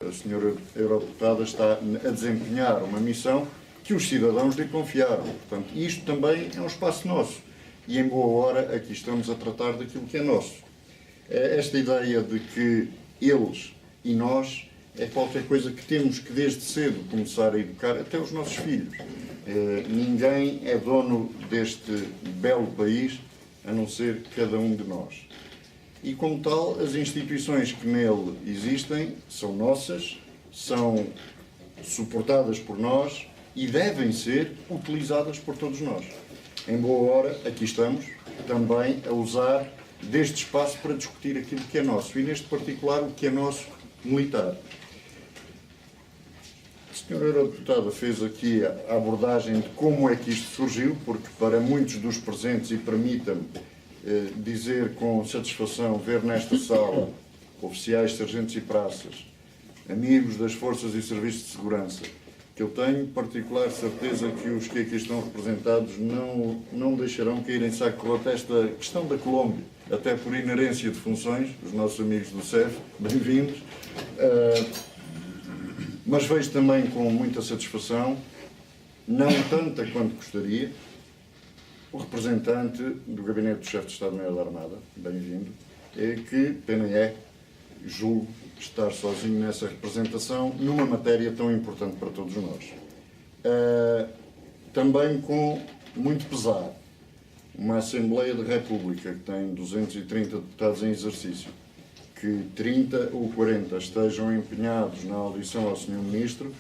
a senhora eurodeputada está a desempenhar uma missão que os cidadãos lhe confiaram. Portanto, isto também é um espaço nosso. E, em boa hora, aqui estamos a tratar daquilo que é nosso. Esta ideia de que eles e nós é qualquer coisa que temos que, desde cedo, começar a educar até os nossos filhos. Ninguém é dono deste belo país, a não ser cada um de nós. E, como tal, as instituições que nele existem são nossas, são suportadas por nós e devem ser utilizadas por todos nós. Em boa hora, aqui estamos, também a usar deste espaço para discutir aquilo que é nosso, e neste particular o que é nosso militar. A senhora eurodeputada fez aqui a abordagem de como é que isto surgiu, porque para muitos dos presentes, e permita-me dizer com satisfação, ver nesta sala oficiais, sargentos e praças, amigos das forças e serviços de segurança, que eu tenho particular certeza que os que aqui estão representados não deixarão cair em saco roto esta questão da Colômbia, até por inerência de funções, os nossos amigos do CEF, bem-vindos, mas vejo também com muita satisfação, não tanta quanto gostaria, o representante do Gabinete do Chefe de Estado-Maior da Armada, bem-vindo, que pena é, julgo, estar sozinho nessa representação numa matéria tão importante para todos nós. Também com muito pesar, uma Assembleia da República que tem 230 deputados em exercício, que 30 ou 40 estejam empenhados na audição ao Sr. Ministro,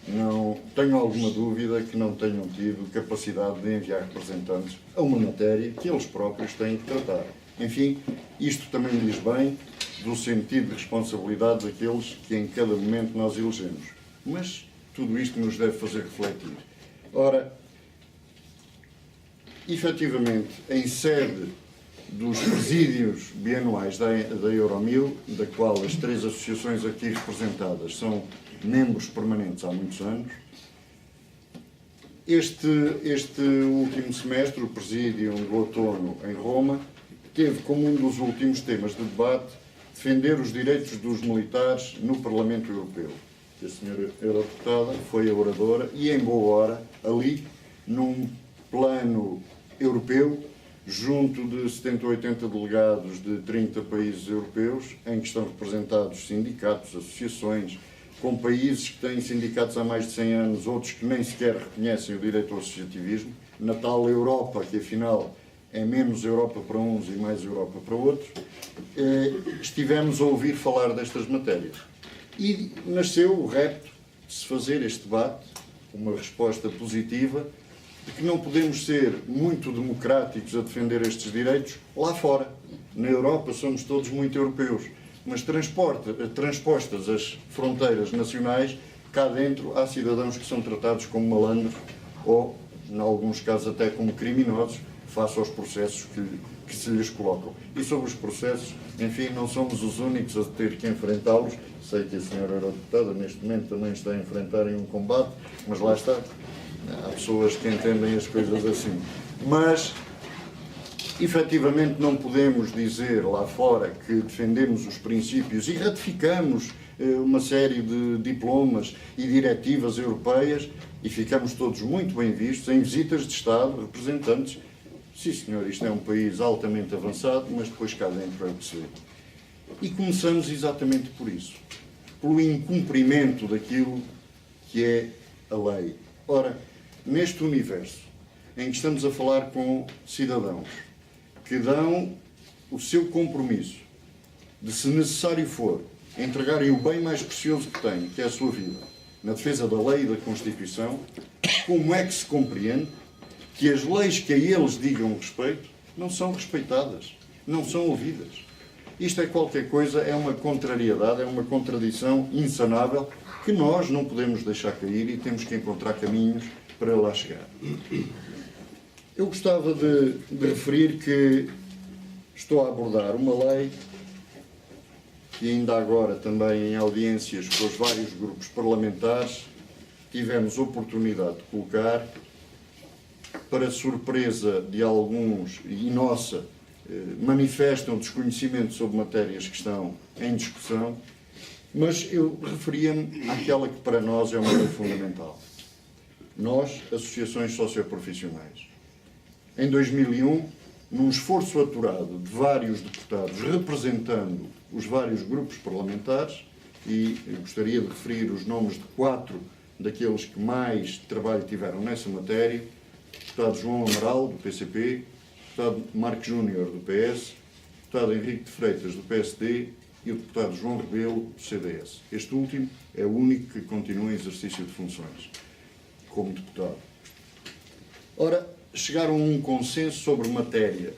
não tenho alguma dúvida que não tenham tido capacidade de enviar representantes a uma matéria que eles próprios têm que tratar. Enfim, isto também diz bem do sentido de responsabilidade daqueles que em cada momento nós elegemos. Mas tudo isto nos deve fazer refletir. Ora, efetivamente, em sede dos presídios bianuais da Euromil, da qual as três associações aqui representadas são membros permanentes há muitos anos, este último semestre, o Presídio do Outono em Roma, teve como um dos últimos temas de debate defender os direitos dos militares no Parlamento Europeu. A senhora eurodeputada foi a oradora e, em boa hora, ali, num plano europeu, junto de 70 ou 80 delegados de 30 países europeus, em que estão representados sindicatos, associações, com países que têm sindicatos há mais de 100 anos, outros que nem sequer reconhecem o direito ao associativismo, na tal Europa, que afinal é menos Europa para uns e mais Europa para outros, estivemos a ouvir falar destas matérias. E nasceu o repto de se fazer este debate, uma resposta positiva, de que não podemos ser muito democráticos a defender estes direitos lá fora. Na Europa somos todos muito europeus, mas transpostas as fronteiras nacionais, cá dentro há cidadãos que são tratados como malandros ou, em alguns casos, até como criminosos, face aos processos que se lhes colocam. E sobre os processos, enfim, não somos os únicos a ter que enfrentá-los. Sei que a senhora eurodeputada, neste momento, também está a enfrentar um combate, mas lá está. Há pessoas que entendem as coisas assim. Mas, efetivamente, não podemos dizer lá fora que defendemos os princípios e ratificamos uma série de diplomas e diretivas europeias e ficamos todos muito bem vistos em visitas de Estado, representantes. Sim, senhor, isto é um país altamente avançado, mas depois cá dentro é o que se vê. E começamos exatamente por isso, pelo incumprimento daquilo que é a lei. Ora, neste universo em que estamos a falar com cidadãos que dão o seu compromisso de, se necessário for, entregarem o bem mais precioso que têm, que é a sua vida, na defesa da lei e da Constituição, como é que se compreende que as leis que a eles digam respeito não são respeitadas, não são ouvidas? Isto é qualquer coisa, é uma contrariedade, é uma contradição insanável que nós não podemos deixar cair e temos que encontrar caminhos para lá chegar. Eu gostava de referir que estou a abordar uma lei que ainda agora também em audiências com os vários grupos parlamentares tivemos oportunidade de colocar, para surpresa de alguns e nossa, manifestam desconhecimento sobre matérias que estão em discussão, Mas eu referia-me àquela que para nós é uma lei fundamental. Nós, associações socioprofissionais. Em 2001, num esforço aturado de vários deputados representando os vários grupos parlamentares, e eu gostaria de referir os nomes de 4 daqueles que mais trabalho tiveram nessa matéria: o deputado João Amaral, do PCP, o deputado Marcos Júnior, do PS, o deputado Henrique de Freitas, do PSD, e o deputado João Rebelo, do CDS. Este último é o único que continua em exercício de funções como deputado. Ora, chegaram a um consenso sobre matéria,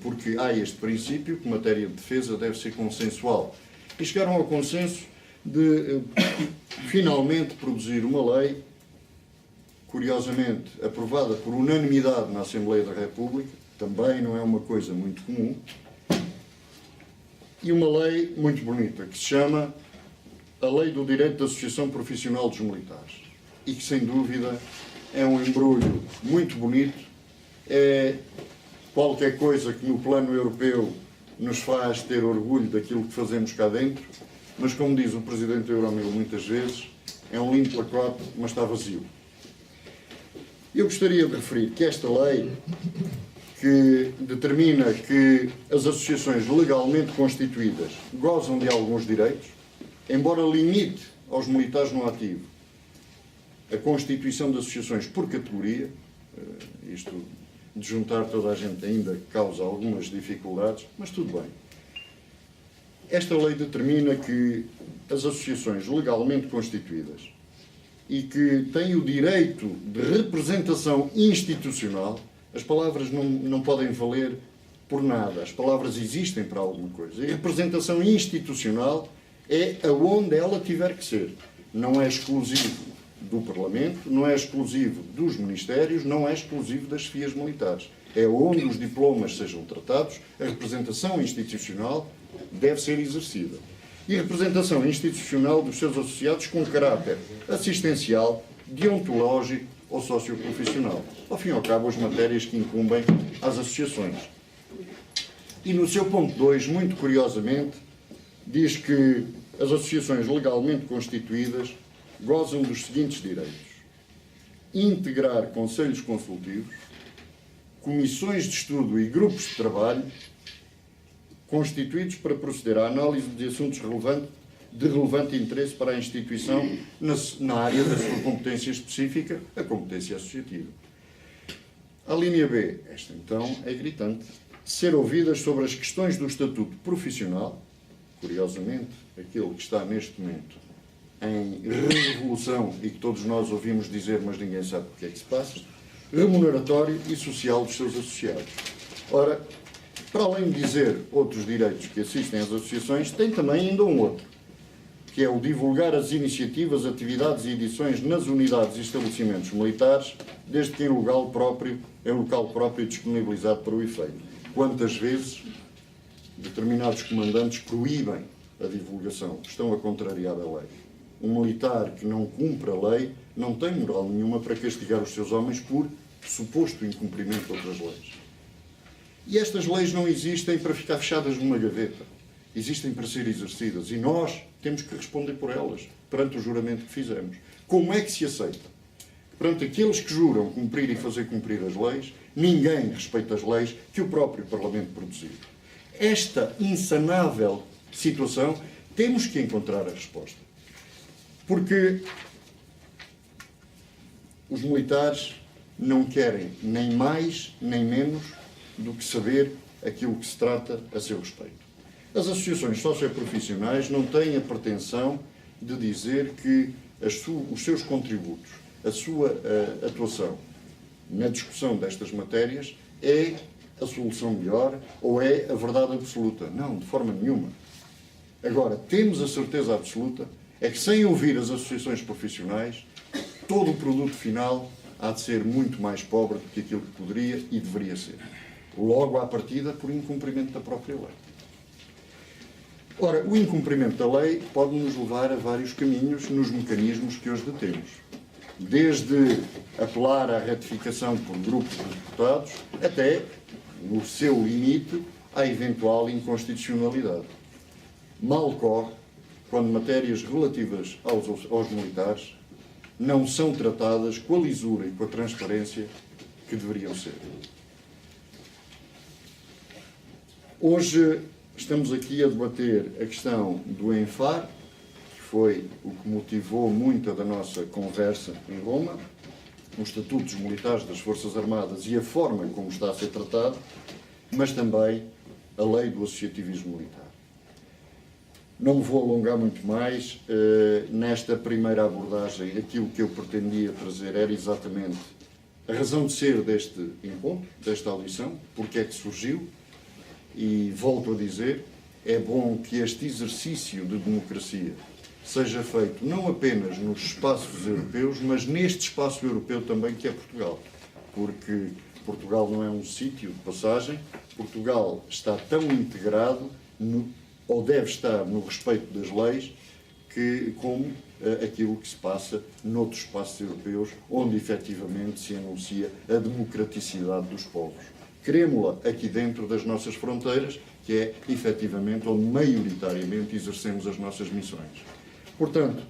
porque há este princípio que matéria de defesa deve ser consensual. E chegaram ao consenso de, finalmente, produzir uma lei, curiosamente, aprovada por unanimidade na Assembleia da República, também não é uma coisa muito comum, e uma lei muito bonita, que se chama a Lei do Direito de Associação Profissional dos Militares, e que, sem dúvida, é um embrulho muito bonito, é qualquer coisa que no plano europeu nos faz ter orgulho daquilo que fazemos cá dentro, mas, como diz o Presidente da Euromil muitas vezes, é um lindo pacote, mas está vazio. Eu gostaria de referir que esta lei, que determina que as associações legalmente constituídas gozam de alguns direitos, embora limite aos militares no ativo a constituição de associações por categoria, isto de juntar toda a gente ainda causa algumas dificuldades, mas tudo bem. Esta lei determina que as associações legalmente constituídas e que têm o direito de representação institucional, as palavras não podem valer por nada, as palavras existem para alguma coisa. E a representação institucional é aonde ela tiver que ser. Não é exclusivo do Parlamento, não é exclusivo dos Ministérios, não é exclusivo das chefias militares. É onde os diplomas sejam tratados, a representação institucional deve ser exercida. E a representação institucional dos seus associados com caráter assistencial, deontológico ou socioprofissional. Ao fim e ao cabo, as matérias que incumbem às associações. E no seu ponto 2, muito curiosamente, diz que as associações legalmente constituídas gozam dos seguintes direitos: integrar conselhos consultivos, comissões de estudo e grupos de trabalho constituídos para proceder à análise de assuntos de relevante interesse para a instituição na área da sua competência específica, a competência associativa. A linha B, esta então é gritante: ser ouvidas sobre as questões do estatuto profissional, curiosamente, aquele que está neste momento em revolução e que todos nós ouvimos dizer, mas ninguém sabe o que é que se passa, remuneratório e social dos seus associados. Ora, para além de dizer outros direitos que assistem às associações, tem também ainda um outro, que é o divulgar as iniciativas, atividades e edições nas unidades e estabelecimentos militares, desde que em local próprio disponibilizado para o efeito. Quantas vezes determinados comandantes proíbem a divulgação, estão a contrariar a lei. Um militar que não cumpre a lei não tem moral nenhuma para castigar os seus homens por suposto incumprimento de outras leis. E estas leis não existem para ficar fechadas numa gaveta. Existem para ser exercidas. E nós temos que responder por elas, perante o juramento que fizemos. Como é que se aceita? Perante aqueles que juram cumprir e fazer cumprir as leis, ninguém respeita as leis que o próprio Parlamento produziu. Esta insanável situação, temos que encontrar a resposta. Porque os militares não querem nem mais nem menos do que saber aquilo que se trata a seu respeito. As associações socioprofissionais não têm a pretensão de dizer que os seus contributos, a sua atuação na discussão destas matérias é a solução melhor ou é a verdade absoluta. Não, de forma nenhuma. Agora, temos a certeza absoluta é que, sem ouvir as associações profissionais, todo o produto final há de ser muito mais pobre do que aquilo que poderia e deveria ser. Logo à partida, por incumprimento da própria lei. Ora, o incumprimento da lei pode nos levar a vários caminhos nos mecanismos que hoje detemos. Desde apelar à ratificação por grupos de deputados, até, no seu limite, à eventual inconstitucionalidade. Mal corre quando matérias relativas aos militares não são tratadas com a lisura e com a transparência que deveriam ser. Hoje estamos aqui a debater a questão do ENFAR, que foi o que motivou muita da nossa conversa em Roma, os estatutos militares das Forças Armadas e a forma como está a ser tratado, mas também a lei do associativismo militar. Não me vou alongar muito mais. Nesta primeira abordagem, aquilo que eu pretendia trazer era exatamente a razão de ser deste encontro, desta audição, porque é que surgiu, e volto a dizer, é bom que este exercício de democracia seja feito não apenas nos espaços europeus, mas neste espaço europeu também, que é Portugal. Porque Portugal não é um sítio de passagem, Portugal está tão integrado, ou deve estar no respeito das leis, como aquilo que se passa noutros espaços europeus, onde efetivamente se anuncia a democraticidade dos povos. Queremos-la aqui dentro das nossas fronteiras, que é efetivamente onde maioritariamente exercemos as nossas missões. Portanto,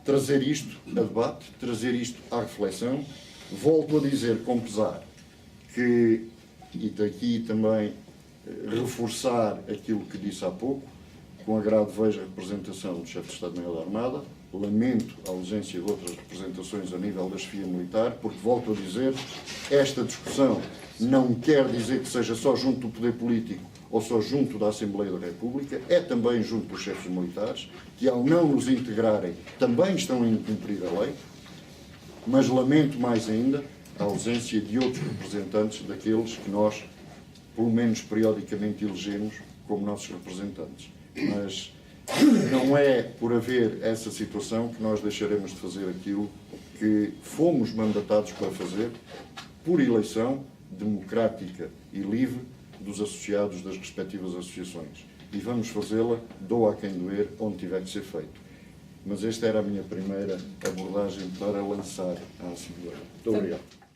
trazer isto a debate, trazer isto à reflexão. Volto a dizer com pesar que, e daqui também reforçar aquilo que disse há pouco, com agrado vejo a representação do Chefe de Estado-Maior da Armada, lamento a ausência de outras representações a nível da chefia militar, porque, volto a dizer, esta discussão não quer dizer que seja só junto do poder político ou só junto da Assembleia da República, é também junto dos chefes militares, que ao não nos integrarem também estão a incumprir a lei, mas lamento mais ainda a ausência de outros representantes daqueles que nós, pelo menos periodicamente, elegemos como nossos representantes. Mas não é por haver essa situação que nós deixaremos de fazer aquilo que fomos mandatados para fazer, por eleição democrática e livre dos associados das respectivas associações. E vamos fazê-la, doa a quem doer, onde tiver que ser feito. Mas esta era a minha primeira abordagem para lançar à Assembleia. Muito obrigado.